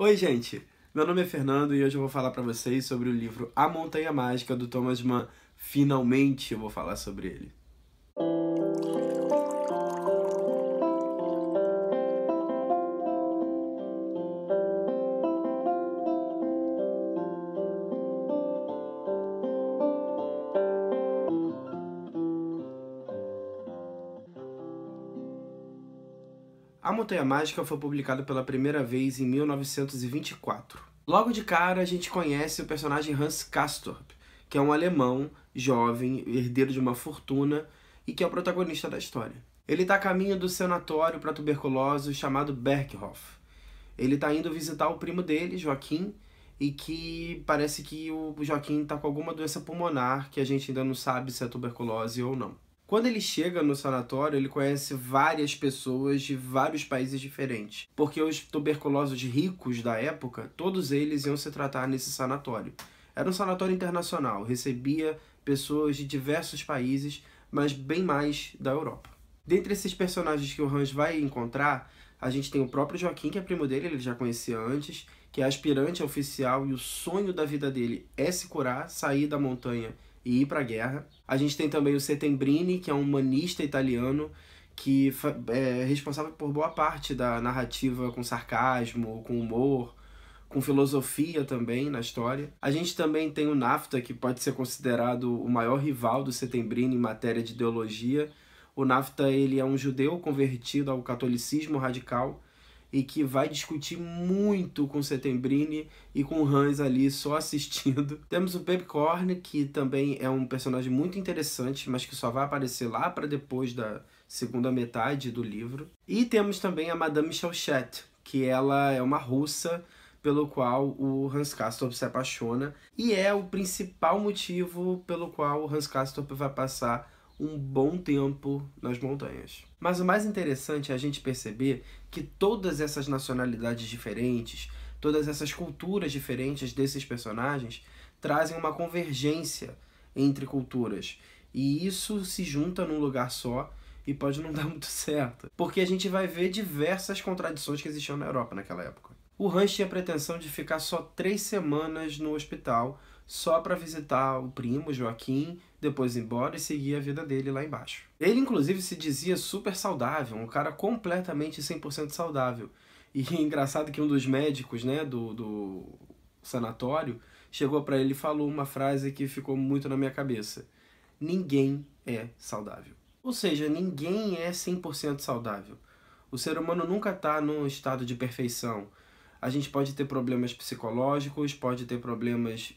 Oi, gente! Meu nome é Fernando e hoje eu vou falar pra vocês sobre o livro A Montanha Mágica, do Thomas Mann. Finalmente eu vou falar sobre ele. A Montanha Mágica foi publicado pela primeira vez em 1924. Logo de cara, a gente conhece o personagem Hans Castorp, que é um alemão, jovem, herdeiro de uma fortuna e que é o protagonista da história. Ele está a caminho do sanatório para tuberculosos chamado Berghof. Ele está indo visitar o primo dele, Joaquim, e que parece que o Joaquim está com alguma doença pulmonar que a gente ainda não sabe se é tuberculose ou não. Quando ele chega no sanatório, ele conhece várias pessoas de vários países diferentes, porque os tuberculosos ricos da época, todos eles iam se tratar nesse sanatório. Era um sanatório internacional, recebia pessoas de diversos países, mas bem mais da Europa. Dentre esses personagens que o Hans vai encontrar, a gente tem o próprio Joaquim, que é primo dele, ele já conhecia antes, que é aspirante oficial e o sonho da vida dele é se curar, sair da montanha e ir para a guerra. A gente tem também o Settembrini, que é um humanista italiano, que é responsável por boa parte da narrativa com sarcasmo, com humor, com filosofia também na história. A gente também tem o Nafta, que pode ser considerado o maior rival do Settembrini em matéria de ideologia. O Nafta, ele é um judeu convertido ao catolicismo radical e que vai discutir muito com Settembrini e com Hans ali só assistindo. Temos o Peppercorn, que também é um personagem muito interessante, mas que só vai aparecer lá para depois da segunda metade do livro. E temos também a Madame Chauchat, que ela é uma russa pelo qual o Hans Castorp se apaixona e é o principal motivo pelo qual o Hans Castorp vai passar um bom tempo nas montanhas. Mas o mais interessante é a gente perceber que todas essas nacionalidades diferentes, todas essas culturas diferentes desses personagens trazem uma convergência entre culturas. E isso se junta num lugar só e pode não dar muito certo. Porque a gente vai ver diversas contradições que existiam na Europa naquela época. O Hans tinha a pretensão de ficar só 3 semanas no hospital, só para visitar o primo, Joaquim, depois ir embora e seguir a vida dele lá embaixo. Ele, inclusive, se dizia super saudável, um cara completamente 100% saudável. E é engraçado que um dos médicos, né, do sanatório chegou para ele e falou uma frase que ficou muito na minha cabeça. Ninguém é saudável. Ou seja, ninguém é 100% saudável. O ser humano nunca está num estado de perfeição. A gente pode ter problemas psicológicos, pode ter problemas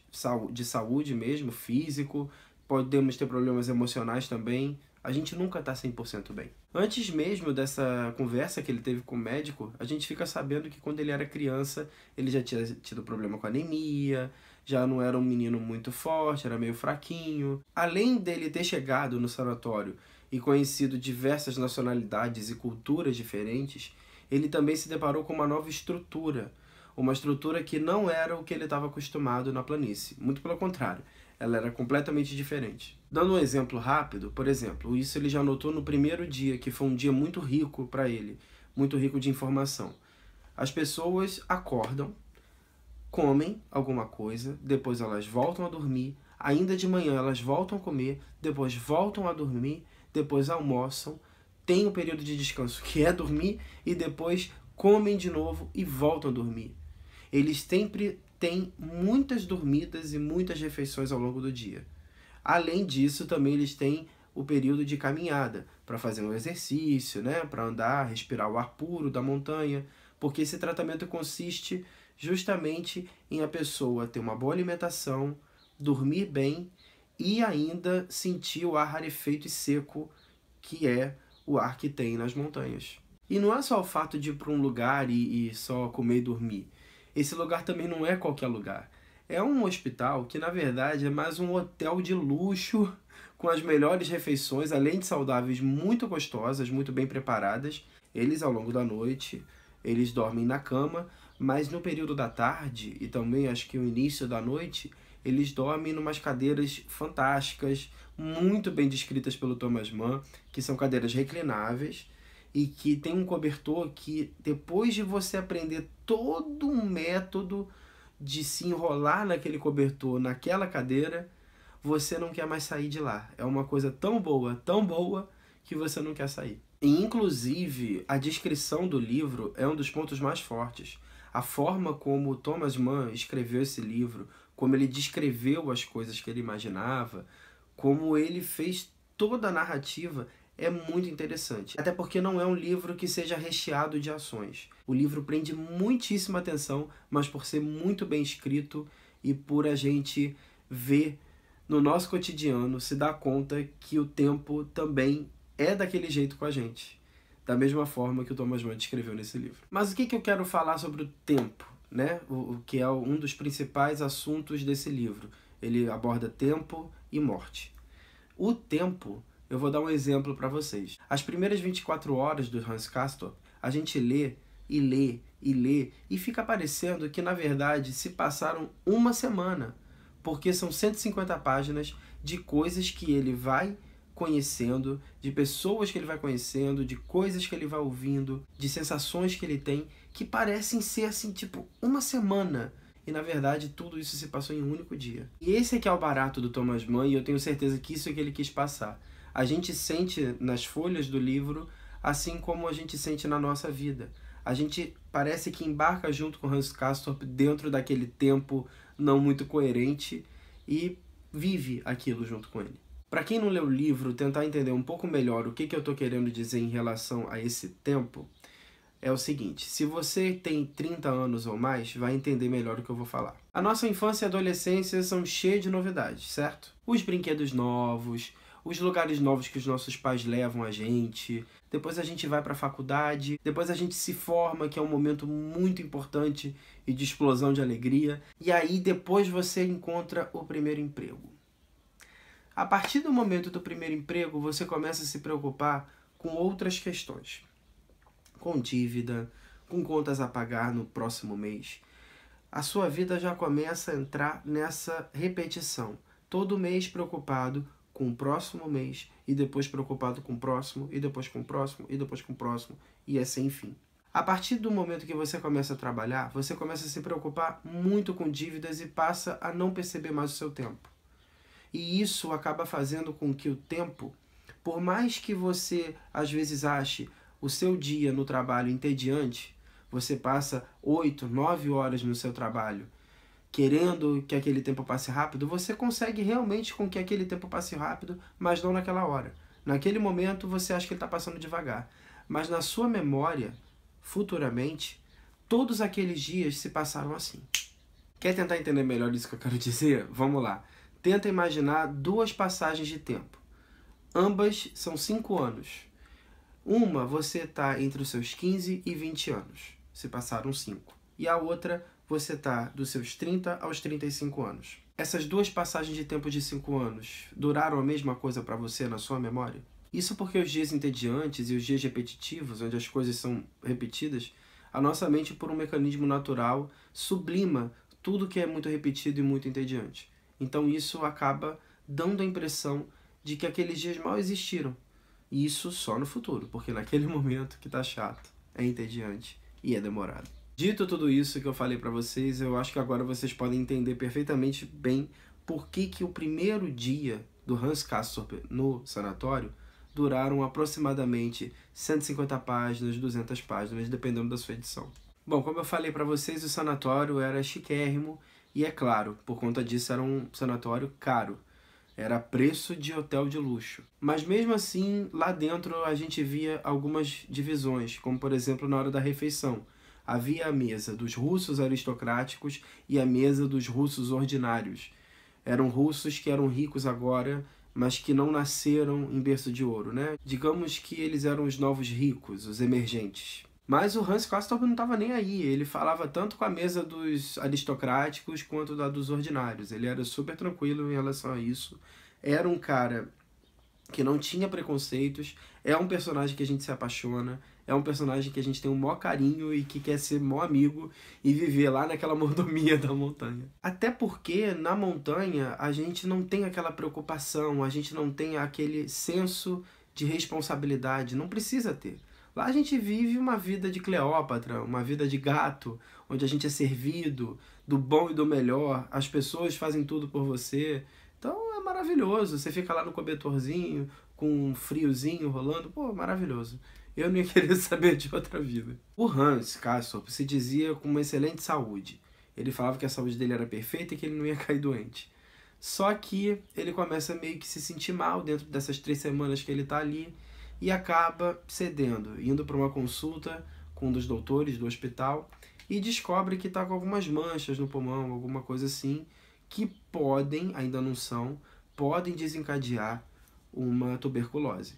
de saúde mesmo, físico, podemos ter problemas emocionais também. A gente nunca está 100% bem. Antes mesmo dessa conversa que ele teve com o médico, a gente fica sabendo que quando ele era criança, ele já tinha tido problema com anemia, já não era um menino muito forte, era meio fraquinho. Além dele ter chegado no sanatório e conhecido diversas nacionalidades e culturas diferentes, ele também se deparou com uma nova estrutura. Uma estrutura que não era o que ele estava acostumado na planície. Muito pelo contrário, ela era completamente diferente. Dando um exemplo rápido, por exemplo, isso ele já notou no primeiro dia, que foi um dia muito rico para ele, muito rico de informação. As pessoas acordam, comem alguma coisa, depois elas voltam a dormir, ainda de manhã elas voltam a comer, depois voltam a dormir, depois almoçam, tem um período de descanso que é dormir e depois comem de novo e voltam a dormir. Eles sempre têm muitas dormidas e muitas refeições ao longo do dia. Além disso, também eles têm o período de caminhada, para fazer um exercício, né? Para andar, respirar o ar puro da montanha, porque esse tratamento consiste justamente em a pessoa ter uma boa alimentação, dormir bem e ainda sentir o ar rarefeito e seco, que é o ar que tem nas montanhas. E não é só o fato de ir para um lugar e só comer e dormir. Esse lugar também não é qualquer lugar. É um hospital que, na verdade, é mais um hotel de luxo, com as melhores refeições, além de saudáveis, muito gostosas, muito bem preparadas. Eles, ao longo da noite, eles dormem na cama, mas no período da tarde, e também acho que o início da noite, eles dormem em umas cadeiras fantásticas, muito bem descritas pelo Thomas Mann, que são cadeiras reclináveis, e que tem um cobertor que, depois de você aprender todo um método de se enrolar naquele cobertor, naquela cadeira, você não quer mais sair de lá. É uma coisa tão boa, que você não quer sair. E, inclusive, a descrição do livro é um dos pontos mais fortes. A forma como Thomas Mann escreveu esse livro, como ele descreveu as coisas que ele imaginava, como ele fez toda a narrativa, é muito interessante. Até porque não é um livro que seja recheado de ações. O livro prende muitíssima atenção, mas por ser muito bem escrito e por a gente ver no nosso cotidiano, se dá conta que o tempo também é daquele jeito com a gente. Da mesma forma que o Thomas Mann escreveu nesse livro. Mas o que eu quero falar sobre o tempo, né? O que é um dos principais assuntos desse livro. Ele aborda tempo e morte. O tempo, eu vou dar um exemplo para vocês. As primeiras 24 horas do Hans Castorp, a gente lê e lê e lê e fica parecendo que, na verdade, se passaram uma semana, porque são 150 páginas de coisas que ele vai conhecendo, de pessoas que ele vai conhecendo, de coisas que ele vai ouvindo, de sensações que ele tem, que parecem ser assim, tipo, uma semana. E, na verdade, tudo isso se passou em um único dia. E esse é que é o barato do Thomas Mann, e eu tenho certeza que isso é que ele quis passar. A gente sente nas folhas do livro, assim como a gente sente na nossa vida. A gente parece que embarca junto com Hans Castorp dentro daquele tempo não muito coerente e vive aquilo junto com ele. Para quem não leu o livro, tentar entender um pouco melhor o que eu estou querendo dizer em relação a esse tempo, é o seguinte: se você tem 30 anos ou mais, vai entender melhor o que eu vou falar. A nossa infância e adolescência são cheias de novidades, certo? Os brinquedos novos, os lugares novos que os nossos pais levam a gente, depois a gente vai para a faculdade, depois a gente se forma, que é um momento muito importante e de explosão de alegria, e aí depois você encontra o primeiro emprego. A partir do momento do primeiro emprego, você começa a se preocupar com outras questões. Com dívida, com contas a pagar no próximo mês. A sua vida já começa a entrar nessa repetição. Todo mês preocupado com o próximo mês, e depois preocupado com o próximo, e depois com o próximo, e depois com o próximo, e é sem fim. A partir do momento que você começa a trabalhar, você começa a se preocupar muito com dívidas e passa a não perceber mais o seu tempo. E isso acaba fazendo com que o tempo, por mais que você às vezes ache o seu dia no trabalho entediante, você passa 8, 9 horas no seu trabalho, querendo que aquele tempo passe rápido, você consegue realmente com que aquele tempo passe rápido, mas não naquela hora. Naquele momento você acha que ele está passando devagar, mas na sua memória, futuramente, todos aqueles dias se passaram assim. Quer tentar entender melhor isso que eu quero dizer? Vamos lá. Tenta imaginar duas passagens de tempo. Ambas são 5 anos. Uma, você está entre os seus 15 e 20 anos. Se passaram 5. E a outra, você está dos seus 30 aos 35 anos. Essas duas passagens de tempo de 5 anos duraram a mesma coisa para você na sua memória? Isso porque os dias entediantes e os dias repetitivos, onde as coisas são repetidas, a nossa mente, por um mecanismo natural, sublima tudo que é muito repetido e muito entediante. Então isso acaba dando a impressão de que aqueles dias mal existiram. E isso só no futuro, porque naquele momento que tá chato, é entediante e é demorado. Dito tudo isso que eu falei para vocês, eu acho que agora vocês podem entender perfeitamente bem por que o primeiro dia do Hans Castorp no sanatório duraram aproximadamente 150 páginas, 200 páginas, dependendo da sua edição. Bom, como eu falei para vocês, o sanatório era chiquérrimo e, é claro, por conta disso era um sanatório caro. Era preço de hotel de luxo. Mas mesmo assim, lá dentro a gente via algumas divisões, como por exemplo na hora da refeição. Havia a mesa dos russos aristocráticos e a mesa dos russos ordinários. Eram russos que eram ricos agora, mas que não nasceram em berço de ouro, né? Digamos que eles eram os novos ricos, os emergentes. Mas o Hans Castorp não estava nem aí, ele falava tanto com a mesa dos aristocráticos quanto da dos ordinários. Ele era super tranquilo em relação a isso. Era um cara que não tinha preconceitos, é um personagem que a gente se apaixona, é um personagem que a gente tem um maior carinho e que quer ser maior amigo e viver lá naquela mordomia da montanha. Até porque na montanha a gente não tem aquela preocupação, a gente não tem aquele senso de responsabilidade, não precisa ter. Lá a gente vive uma vida de Cleópatra, uma vida de gato, onde a gente é servido do bom e do melhor, as pessoas fazem tudo por você. Então é maravilhoso, você fica lá no cobertorzinho, com um friozinho rolando, pô, maravilhoso. Eu nem queria saber de outra vida. O Hans Castorp se dizia com uma excelente saúde. Ele falava que a saúde dele era perfeita e que ele não ia cair doente. Só que ele começa meio que se sentir mal dentro dessas 3 semanas que ele tá ali e acaba cedendo, indo para uma consulta com um dos doutores do hospital e descobre que está com algumas manchas no pulmão, alguma coisa assim, que podem, ainda não são, podem desencadear uma tuberculose.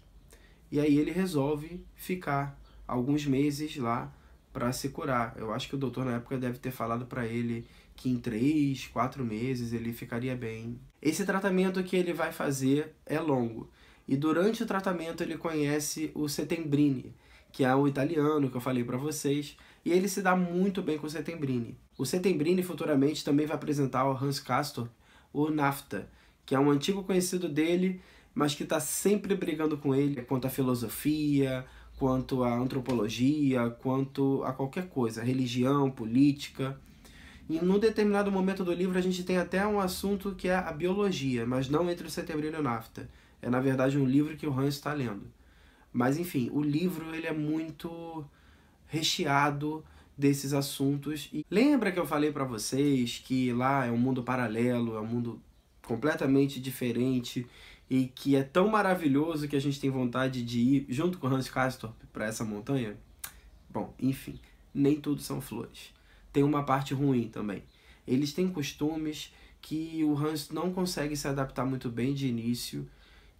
E aí ele resolve ficar alguns meses lá para se curar. Eu acho que o doutor na época deve ter falado para ele que em 3, 4 meses ele ficaria bem. Esse tratamento que ele vai fazer é longo. E durante o tratamento ele conhece o Settembrini, que é o italiano que eu falei para vocês, e ele se dá muito bem com o Settembrini. O Settembrini futuramente também vai apresentar ao Hans Castorp o Nafta, que é um antigo conhecido dele, mas que está sempre brigando com ele quanto à filosofia, quanto à antropologia, quanto a qualquer coisa, religião, política. E num determinado momento do livro a gente tem até um assunto que é a biologia, mas não entre o Settembrini e o Nafta. É na verdade um livro que o Hans está lendo. Mas enfim, o livro ele é muito recheado desses assuntos. E lembra que eu falei para vocês que lá é um mundo paralelo, é um mundo completamente diferente e que é tão maravilhoso que a gente tem vontade de ir junto com Hans Castorp para essa montanha? Bom, enfim, nem tudo são flores. Tem uma parte ruim também. Eles têm costumes que o Hans não consegue se adaptar muito bem de início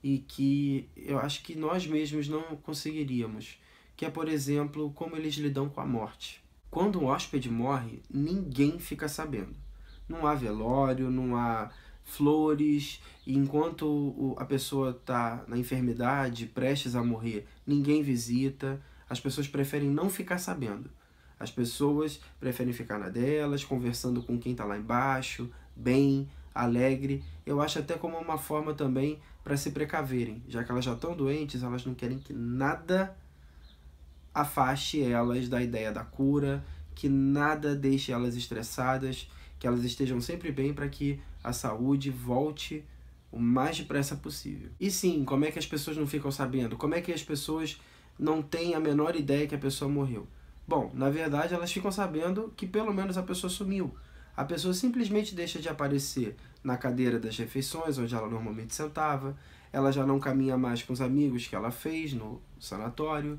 e que eu acho que nós mesmos não conseguiríamos, que é, por exemplo, como eles lidam com a morte. Quando um hóspede morre, ninguém fica sabendo. Não há velório, não há flores, e enquanto a pessoa está na enfermidade, prestes a morrer, ninguém visita, as pessoas preferem não ficar sabendo. As pessoas preferem ficar na delas, conversando com quem está lá embaixo, bem, alegre. Eu acho até como uma forma também para se precaverem, já que elas já estão doentes, elas não querem que nada afaste elas da ideia da cura, que nada deixe elas estressadas, que elas estejam sempre bem para que a saúde volte o mais depressa possível. E sim, como é que as pessoas não ficam sabendo? Como é que as pessoas não têm a menor ideia que a pessoa morreu? Bom, na verdade elas ficam sabendo que pelo menos a pessoa sumiu. A pessoa simplesmente deixa de aparecer na cadeira das refeições, onde ela normalmente sentava, ela já não caminha mais com os amigos que ela fez no sanatório,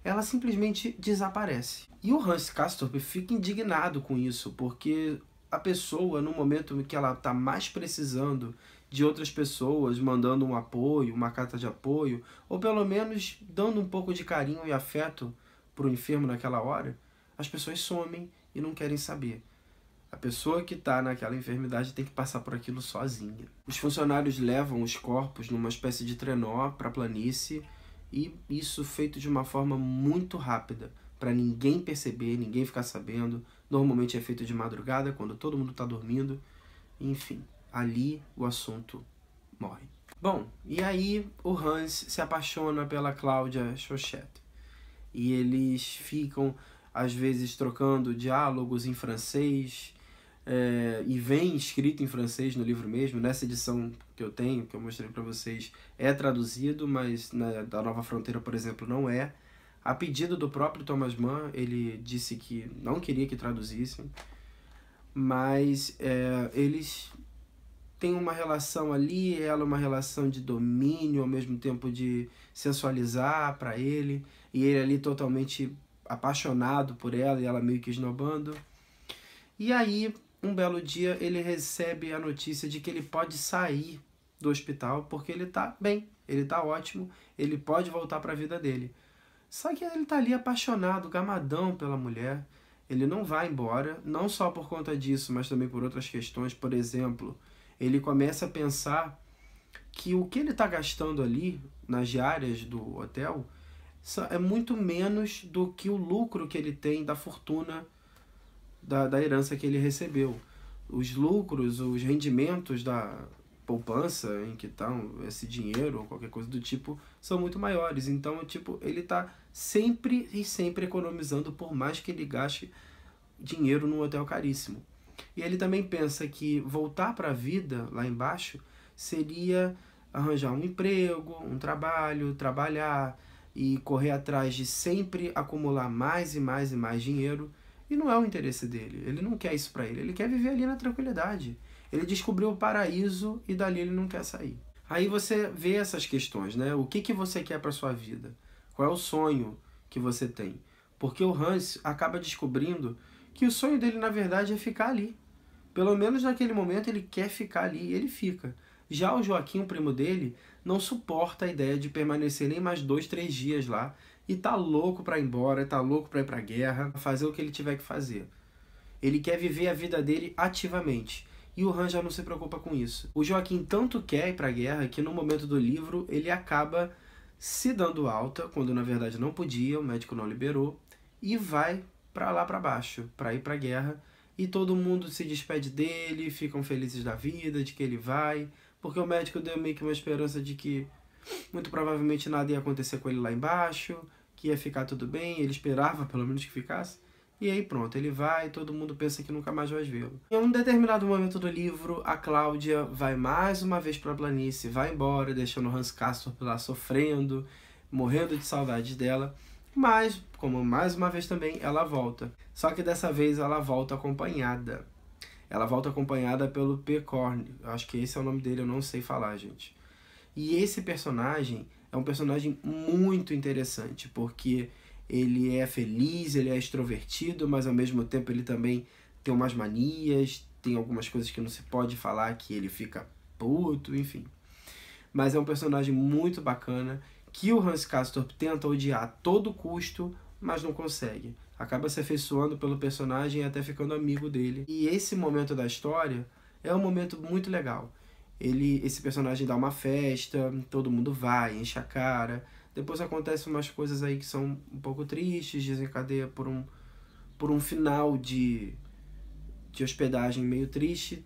ela simplesmente desaparece. E o Hans Castorp fica indignado com isso, porque a pessoa, no momento em que ela está mais precisando de outras pessoas, mandando um apoio, uma carta de apoio, ou pelo menos dando um pouco de carinho e afeto para o enfermo naquela hora, as pessoas somem e não querem saber. A pessoa que está naquela enfermidade tem que passar por aquilo sozinha. Os funcionários levam os corpos numa espécie de trenó para a planície, e isso feito de uma forma muito rápida, para ninguém perceber, ninguém ficar sabendo. Normalmente é feito de madrugada, quando todo mundo está dormindo. Enfim, ali o assunto morre. Bom, e aí o Hans se apaixona pela Cláudia Chauchet. E eles ficam, às vezes, trocando diálogos em francês, e vem escrito em francês no livro mesmo. Nessa edição que eu tenho, que eu mostrei para vocês, é traduzido, mas na da Nova Fronteira, por exemplo, não é. A pedido do próprio Thomas Mann, ele disse que não queria que traduzissem, mas eles têm uma relação ali, ela uma relação de domínio, ao mesmo tempo de sensualizar para ele, e ele ali totalmente apaixonado por ela, e ela meio que esnobando. E aí, um belo dia, ele recebe a notícia de que ele pode sair do hospital porque ele tá bem, ele tá ótimo, ele pode voltar para a vida dele. Só que ele tá ali apaixonado, gamadão pela mulher, ele não vai embora, não só por conta disso, mas também por outras questões. Por exemplo, ele começa a pensar que o que ele está gastando ali nas diárias do hotel é muito menos do que o lucro que ele tem da fortuna da herança que ele recebeu. Os lucros, os rendimentos da poupança em que estão esse dinheiro ou qualquer coisa do tipo são muito maiores. Então, tipo, ele está sempre e sempre economizando, por mais que ele gaste dinheiro num hotel caríssimo. E ele também pensa que voltar para a vida lá embaixo seria arranjar um emprego, um trabalho, trabalhar e correr atrás de sempre acumular mais e mais e mais dinheiro. E não é o interesse dele. Ele não quer isso para ele. Ele quer viver ali na tranquilidade. Ele descobriu o paraíso e dali ele não quer sair. Aí você vê essas questões, né? O que você quer para sua vida? Qual é o sonho que você tem? Porque o Hans acaba descobrindo que o sonho dele, na verdade, é ficar ali. Pelo menos naquele momento ele quer ficar ali e ele fica. Já o Joaquim, o primo dele, não suporta a ideia de permanecer nem mais 2, 3 dias lá e tá louco para ir embora, tá louco para ir pra guerra, fazer o que ele tiver que fazer. Ele quer viver a vida dele ativamente. E o Hans já não se preocupa com isso. O Joaquim tanto quer ir pra guerra que no momento do livro ele acaba se dando alta, quando na verdade não podia, o médico não liberou, e vai para lá para baixo, para ir pra guerra. E todo mundo se despede dele, ficam felizes da vida, de que ele vai, porque o médico deu meio que uma esperança de que muito provavelmente nada ia acontecer com ele lá embaixo, que ia ficar tudo bem, ele esperava pelo menos que ficasse. E aí pronto, ele vai e todo mundo pensa que nunca mais vai vê-lo. Em um determinado momento do livro, a Cláudia vai mais uma vez para a planície, vai embora, deixando o Hans Castorp lá sofrendo, morrendo de saudades dela. Mas, como mais uma vez também, ela volta. Só que dessa vez ela volta acompanhada. Ela volta acompanhada pelo Pecorn. Acho que esse é o nome dele, eu não sei falar, gente. E esse personagem é um personagem muito interessante, porque ele é feliz, ele é extrovertido, mas ao mesmo tempo ele também tem umas manias, tem algumas coisas que não se pode falar, que ele fica puto, enfim. Mas é um personagem muito bacana, que o Hans Castorp tenta odiar a todo custo, mas não consegue. Acaba se afeiçoando pelo personagem e até ficando amigo dele. E esse momento da história é um momento muito legal. Esse personagem dá uma festa, todo mundo vai, enche a cara. Depois acontecem umas coisas aí que são um pouco tristes, desencadeia por um final de hospedagem meio triste.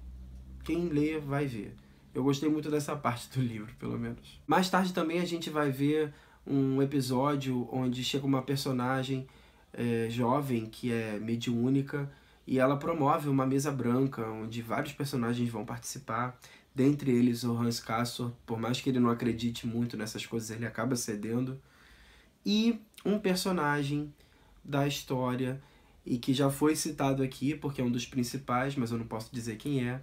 Quem lê vai ver. Eu gostei muito dessa parte do livro, pelo menos. Mais tarde também a gente vai ver um episódio onde chega uma personagem jovem que é mediúnica e ela promove uma mesa branca onde vários personagens vão participar. Dentre eles o Hans Castorp, por mais que ele não acredite muito nessas coisas, ele acaba cedendo. E um personagem da história, e que já foi citado aqui, porque é um dos principais, mas eu não posso dizer quem é,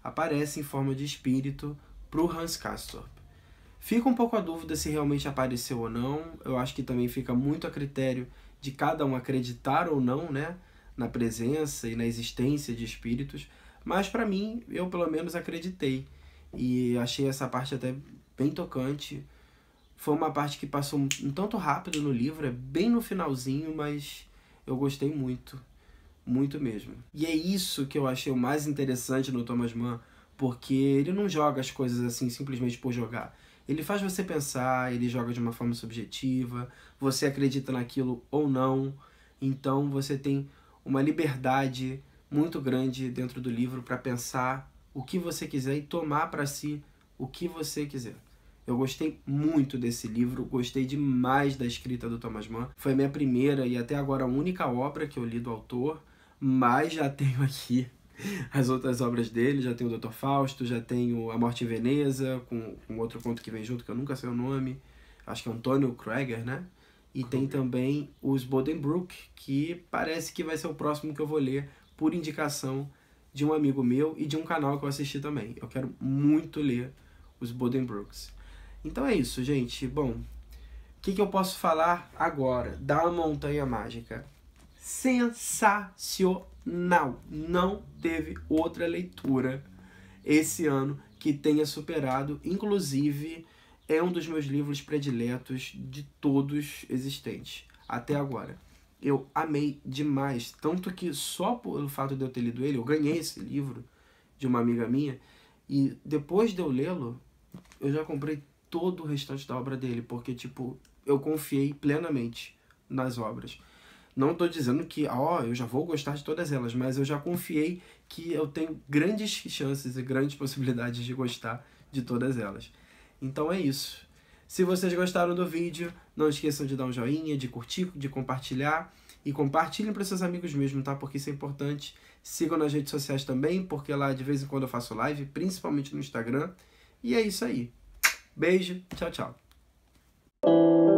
aparece em forma de espírito para o Hans Castorp. Fica um pouco a dúvida se realmente apareceu ou não, eu acho que também fica muito a critério de cada um acreditar ou não, né, na presença e na existência de espíritos, mas para mim, eu pelo menos acreditei, e achei essa parte até bem tocante. Foi uma parte que passou um tanto rápido no livro, é bem no finalzinho, mas eu gostei muito, muito mesmo. E é isso que eu achei o mais interessante no Thomas Mann, porque ele não joga as coisas assim simplesmente por jogar. Ele faz você pensar, ele joga de uma forma subjetiva, você acredita naquilo ou não, então você tem uma liberdade muito grande dentro do livro para pensar o que você quiser e tomar para si o que você quiser. Eu gostei muito desse livro, gostei demais da escrita do Thomas Mann. Foi a minha primeira e até agora a única obra que eu li do autor, mas já tenho aqui as outras obras dele, já tenho o Dr. Fausto, já tenho A Morte em Veneza, com outro conto que vem junto, que eu nunca sei o nome, acho que é Antônio Krieger, né? E tem também os Bodenbrook, que parece que vai ser o próximo que eu vou ler, por indicação de um amigo meu e de um canal que eu assisti também. Eu quero muito ler os Bodenbrooks. Então é isso, gente. Bom, o que eu posso falar agora da Montanha Mágica? Sensacional! Não teve outra leitura esse ano que tenha superado. Inclusive, é um dos meus livros prediletos de todos existentes, até agora. Eu amei demais, tanto que só pelo fato de eu ter lido ele, eu ganhei esse livro de uma amiga minha, e depois de eu lê-lo, eu já comprei todo o restante da obra dele, porque, tipo, eu confiei plenamente nas obras. Não estou dizendo que, eu já vou gostar de todas elas, mas eu já confiei que eu tenho grandes chances e grandes possibilidades de gostar de todas elas. Então é isso. Se vocês gostaram do vídeo, não esqueçam de dar um joinha, de curtir, de compartilhar. E compartilhem para seus amigos mesmo, tá? Porque isso é importante. Sigam nas redes sociais também, porque lá de vez em quando eu faço live, principalmente no Instagram. E é isso aí. Beijo, tchau, tchau.